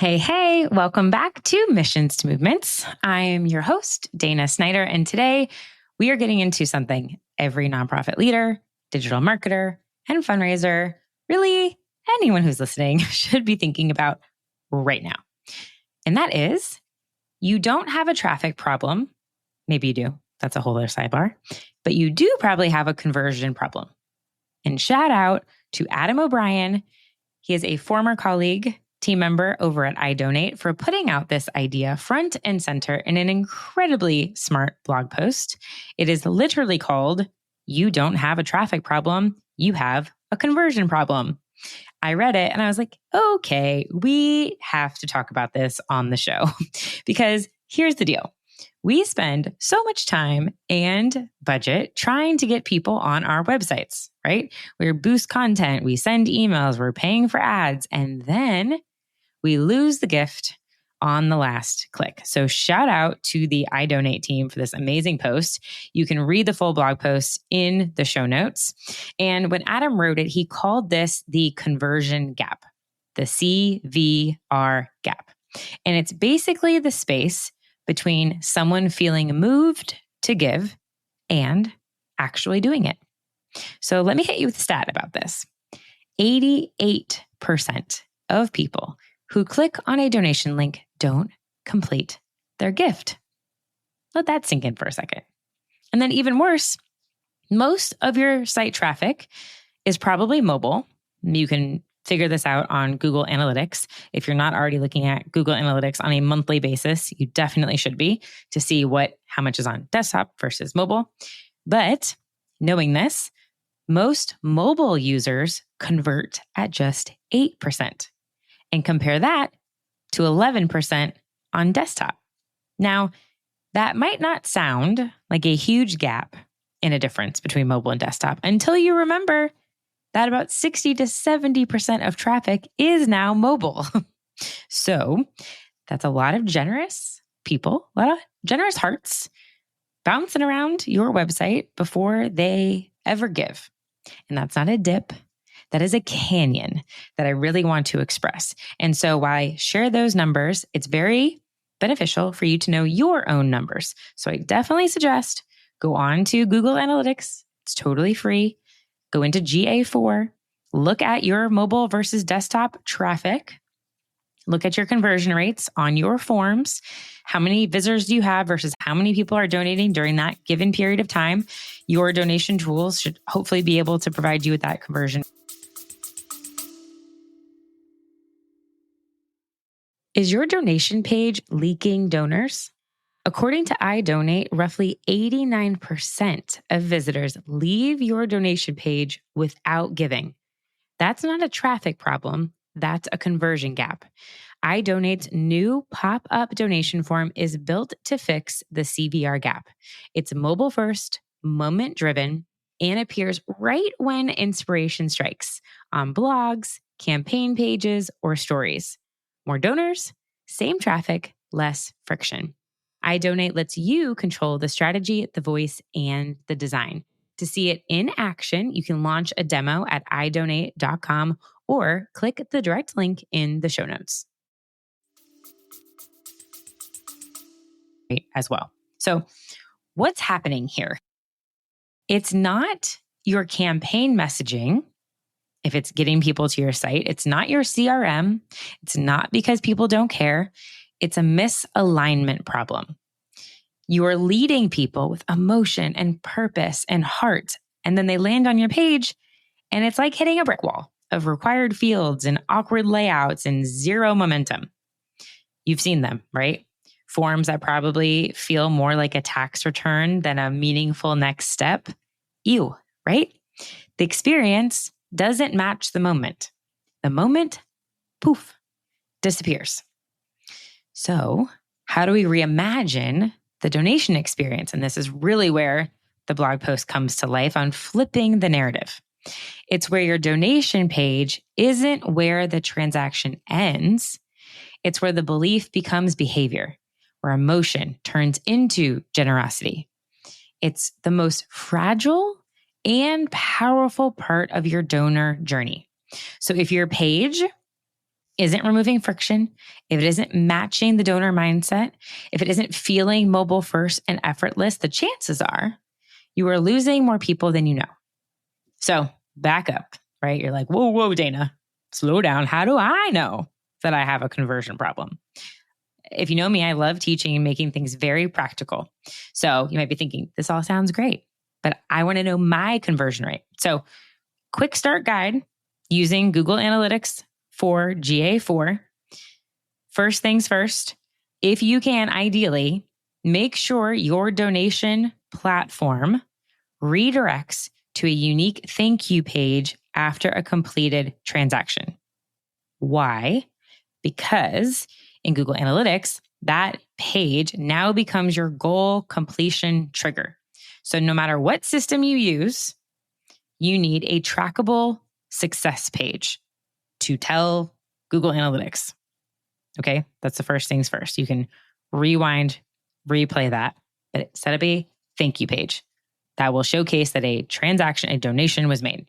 Hey, hey, welcome back to Missions to Movements. I am your host, Dana Snyder, and today we are getting into something every nonprofit leader, digital marketer, and fundraiser, really anyone who's listening, should be thinking about right now. And that is, you don't have a traffic problem. Maybe you do. That's a whole other sidebar. But you do probably have a conversion problem. And shout out to Adam O'Brien. He is a former colleague, team member over at iDonate, for putting out this idea front and center in an incredibly smart blog post. It is literally called, "You Don't Have a Traffic Problem, You Have a Conversion Problem." I read it and I was like, okay, we have to talk about this on the show because here's the deal. We spend so much time and budget trying to get people on our websites, right? We boost content, we send emails, we're paying for ads, and then we lose the gift on the last click. So shout out to the iDonate team for this amazing post. You can read the full blog post in the show notes. And when Adam wrote it, he called this the conversion gap, the CVR gap. And it's basically the space between someone feeling moved to give and actually doing it. So let me hit you with a stat about this. 88% of people who click on a donation link don't complete their gift. Let that sink in for a second. And then even worse, most of your site traffic is probably mobile. You can figure this out on Google Analytics. If you're not already looking at Google Analytics on a monthly basis, you definitely should be to see how much is on desktop versus mobile. But knowing this, most mobile users convert at just 8%. And compare that to 11% on desktop. Now, that might not sound like a huge gap in a difference between mobile and desktop until you remember that about 60 to 70% of traffic is now mobile. So that's a lot of generous people, a lot of generous hearts bouncing around your website before they ever give. And that's not a dip. That is a canyon that I really want to express. And so while I share those numbers, it's very beneficial for you to know your own numbers. So I definitely suggest go on to Google Analytics. It's totally free. Go into GA4, look at your mobile versus desktop traffic. Look at your conversion rates on your forms. How many visitors do you have versus how many people are donating during that given period of time? Your donation tools should hopefully be able to provide you with that conversion. Is your donation page leaking donors? According to iDonate, roughly 89% of visitors leave your donation page without giving. That's not a traffic problem. That's a conversion gap. iDonate's new pop-up donation form is built to fix the CVR gap. It's mobile first, moment driven, and appears right when inspiration strikes on blogs, campaign pages, or stories. More donors, same traffic, less friction. iDonate lets you control the strategy, the voice, and the design. To see it in action, you can launch a demo at idonate.com or click the direct link in the show notes as well. So what's happening here? It's not your campaign messaging. If it's getting people to your site, it's not your CRM. It's not because people don't care. It's a misalignment problem. You are leading people with emotion and purpose and heart, and then they land on your page, and it's like hitting a brick wall of required fields and awkward layouts and zero momentum. You've seen them, right? Forms that probably feel more like a tax return than a meaningful next step. Ew, right? The experience doesn't match the moment. The moment, poof, disappears. So how do we reimagine the donation experience? And this is really where the blog post comes to life on flipping the narrative. It's where your donation page isn't where the transaction ends. It's where the belief becomes behavior, where emotion turns into generosity. It's the most fragile and powerful part of your donor journey. So if your page isn't removing friction, if it isn't matching the donor mindset, if it isn't feeling mobile first and effortless, the chances are you are losing more people than you know. So back up, right? You're like, whoa, Dana, slow down. How do I know that I have a conversion problem? If you know me, I love teaching and making things very practical. So you might be thinking, this all sounds great, but I want to know my conversion rate. So quick start guide using Google Analytics for GA4. First things first, if you can, ideally, make sure your donation platform redirects to a unique thank you page after a completed transaction. Why? Because in Google Analytics, that page now becomes your goal completion trigger. So no matter what system you use, you need a trackable success page to tell Google Analytics. Okay, that's the first things first. You can rewind, replay that, but set up a thank you page that will showcase that a transaction, a donation was made.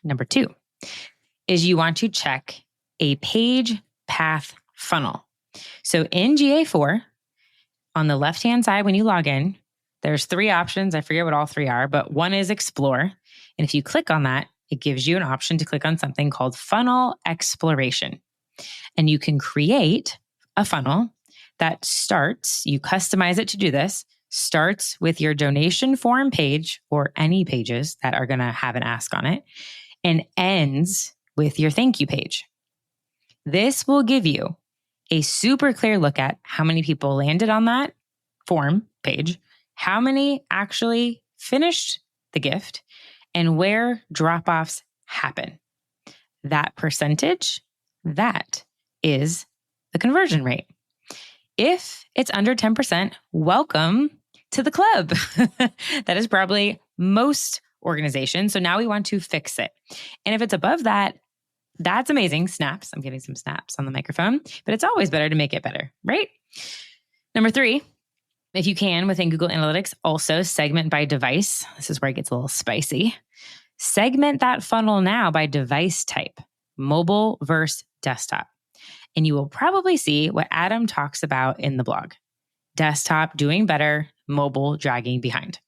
Number 2 is you want to check a page path funnel. So in GA4, on the left-hand side, when you log in, there's 3 options. I forget what all 3 are, but one is Explore. And if you click on that, it gives you an option to click on something called Funnel Exploration. And you can create a funnel that starts, you customize it to do this, starts with your donation form page or any pages that are going to have an ask on it, and ends with your thank you page. This will give you a super clear look at how many people landed on that form page, how many actually finished the gift, and where drop-offs happen. That percentage, that is the conversion rate. If it's under 10%, welcome to the club. That is probably most organizations. So now we want to fix it. And if it's above that, that's amazing. Snaps. I'm getting some snaps on the microphone, but it's always better to make it better, right? Number 3, if you can, within Google Analytics, also segment by device. This is where it gets a little spicy. Segment that funnel now by device type, mobile versus desktop. And you will probably see what Adam talks about in the blog. Desktop doing better, mobile dragging behind.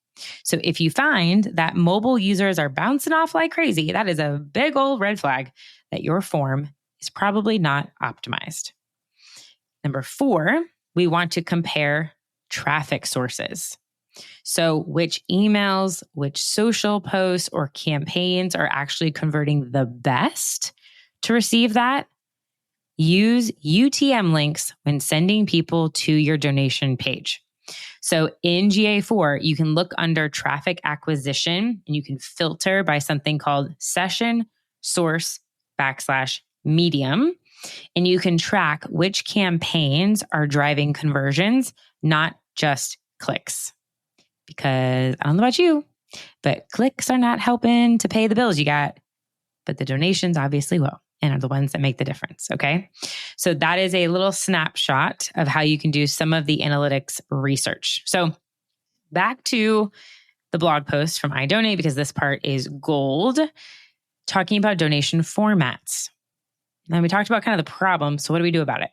So if you find that mobile users are bouncing off like crazy, that is a big old red flag that your form is probably not optimized. Number 4, we want to compare traffic sources. So which emails, which social posts or campaigns are actually converting the best to receive that? Use UTM links when sending people to your donation page. So in GA4, you can look under traffic acquisition and you can filter by something called session source /medium. And you can track which campaigns are driving conversions, not just clicks. Because I don't know about you, but clicks are not helping to pay the bills you got, but the donations obviously will and are the ones that make the difference. Okay. So that is a little snapshot of how you can do some of the analytics research. So back to the blog post from iDonate, because this part is gold, talking about donation formats. And we talked about kind of the problem. So what do we do about it?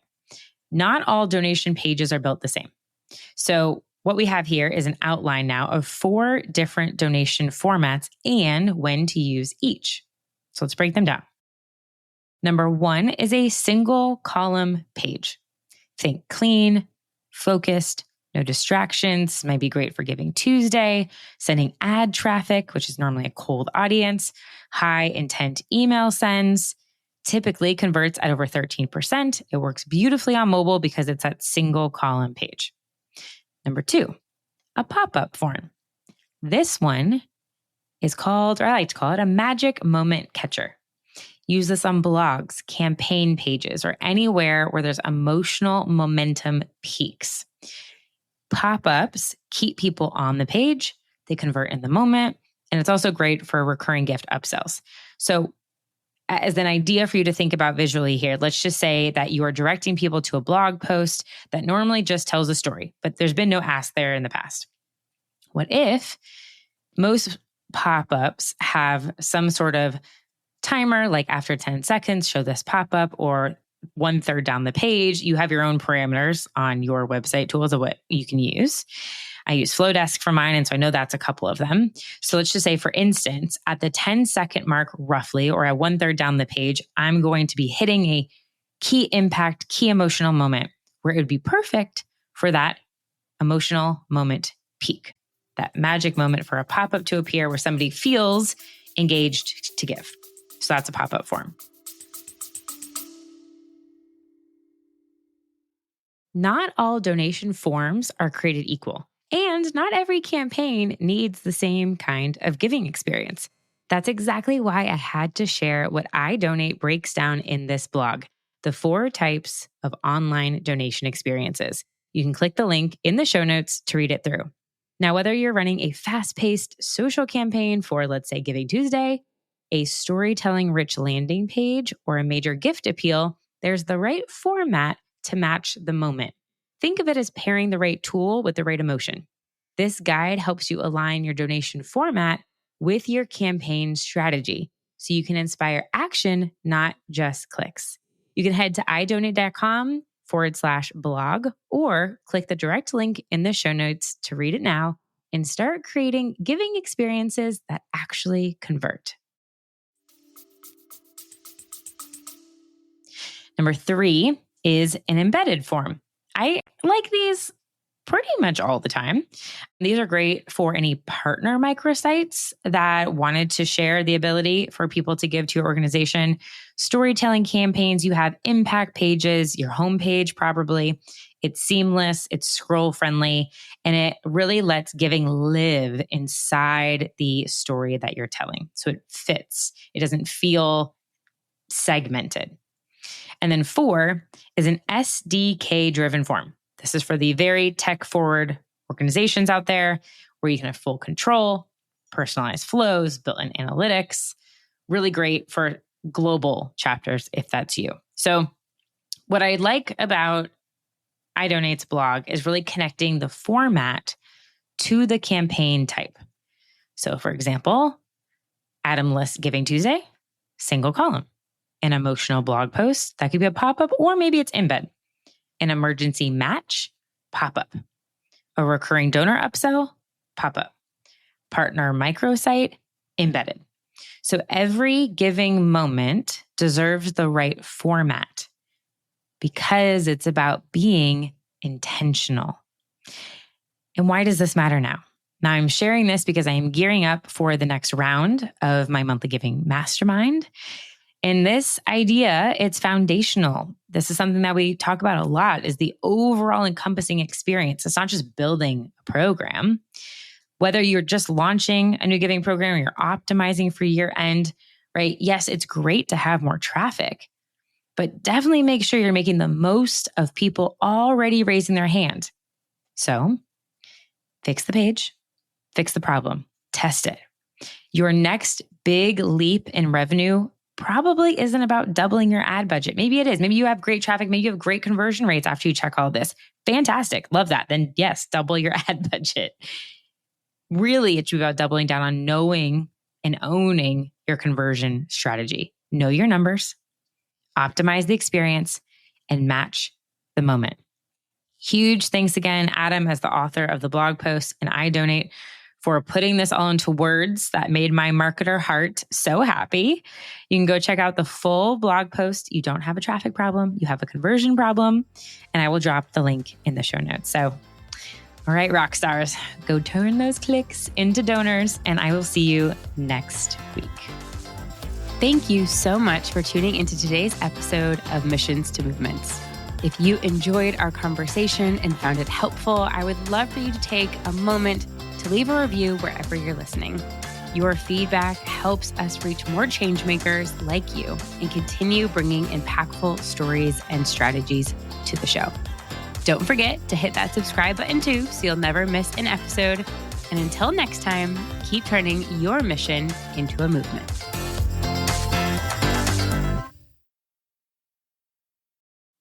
Not all donation pages are built the same. So what we have here is an outline now of 4 different donation formats and when to use each. So let's break them down. Number 1 is a single column page. Think clean, focused, no distractions. Might be great for Giving Tuesday, sending ad traffic, which is normally a cold audience, high intent email sends, typically converts at over 13%. It works beautifully on mobile because it's that single column page. Number 2, a pop-up form. This one is called, or I like to call it, a magic moment catcher. Use this on blogs, campaign pages, or anywhere where there's emotional momentum peaks. Pop-ups keep people on the page, they convert in the moment, and it's also great for recurring gift upsells. So as an idea for you to think about visually here, let's just say that you are directing people to a blog post that normally just tells a story, but there's been no ask there in the past. What if most pop-ups have some sort of timer, like after 10 seconds, show this pop-up, or 1/3 down the page, you have your own parameters on your website tools of what you can use. I use Flowdesk for mine, and so I know that's a couple of them. So let's just say, for instance, at the 10-second mark, roughly, or at 1/3 down the page, I'm going to be hitting a key impact, key emotional moment where it would be perfect for that emotional moment peak, that magic moment for a pop-up to appear where somebody feels engaged to give. So that's a pop-up form. Not all donation forms are created equal, and not every campaign needs the same kind of giving experience. That's exactly why I had to share what iDonate breaks down in this blog, the 4 types of online donation experiences. You can click the link in the show notes to read it through. Now, whether you're running a fast-paced social campaign for, let's say, Giving Tuesday, a storytelling-rich landing page, or a major gift appeal, there's the right format to match the moment. Think of it as pairing the right tool with the right emotion. This guide helps you align your donation format with your campaign strategy so you can inspire action, not just clicks. You can head to idonate.com/blog or click the direct link in the show notes to read it now and start creating giving experiences that actually convert. Number 3 is an embedded form. I like these pretty much all the time. These are great for any partner microsites that wanted to share the ability for people to give to your organization. Storytelling campaigns, you have impact pages, your homepage probably. It's seamless, it's scroll friendly, and it really lets giving live inside the story that you're telling. So it fits. It doesn't feel segmented. And then 4 is an SDK-driven form. This is for the very tech-forward organizations out there where you can have full control, personalized flows, built-in analytics. Really great for global chapters if that's you. So what I like about iDonate's blog is really connecting the format to the campaign type. So for example, Adam lists Giving Tuesday, single column. An emotional blog post, that could be a pop-up, or maybe it's embed. An emergency match, pop-up. A recurring donor upsell, pop-up. Partner microsite, embedded. So every giving moment deserves the right format because it's about being intentional. And why does this matter now? Now, I'm sharing this because I am gearing up for the next round of my monthly giving mastermind. And this idea, it's foundational. This is something that we talk about a lot, is the overall encompassing experience. It's not just building a program. Whether you're just launching a new giving program or you're optimizing for year end, right? Yes, it's great to have more traffic, but definitely make sure you're making the most of people already raising their hand. So fix the page, fix the problem, test it. Your next big leap in revenue probably isn't about doubling your ad budget. Maybe it is. Maybe you have great traffic. Maybe you have great conversion rates after you check all this. Fantastic. Love that. Then yes, double your ad budget. Really, it's about doubling down on knowing and owning your conversion strategy. Know your numbers, optimize the experience, and match the moment. Huge thanks again, Adam, as the author of the blog post and iDonate, for putting this all into words that made my marketer heart so happy. You can go check out the full blog post. You don't have a traffic problem, you have a conversion problem, and I will drop the link in the show notes. So, all right, rock stars, go turn those clicks into donors, and I will see you next week. Thank you so much for tuning into today's episode of Missions to Movements. If you enjoyed our conversation and found it helpful, I would love for you to take a moment to leave a review wherever you're listening. Your feedback helps us reach more change makers like you and continue bringing impactful stories and strategies to the show. Don't forget to hit that subscribe button too, so you'll never miss an episode. And until next time, keep turning your mission into a movement.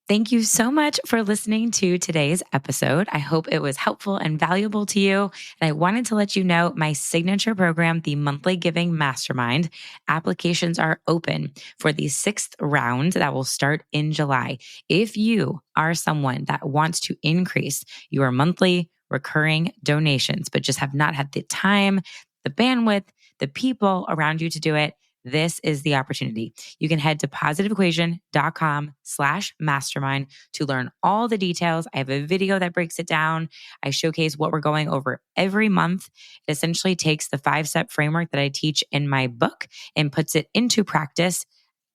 Thank you so much for listening to today's episode. I hope it was helpful and valuable to you. And I wanted to let you know my signature program, the Monthly Giving Mastermind, applications are open for the 6th round that will start in July. If you are someone that wants to increase your monthly recurring donations, but just have not had the time, the bandwidth, the people around you to do it, this is the opportunity. You can head to positiveequation.com/mastermind to learn all the details. I have a video that breaks it down. I showcase what we're going over every month. It essentially takes the 5-step framework that I teach in my book and puts it into practice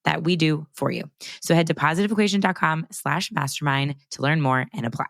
that we do for you. So head to positiveequation.com/mastermind to learn more and apply.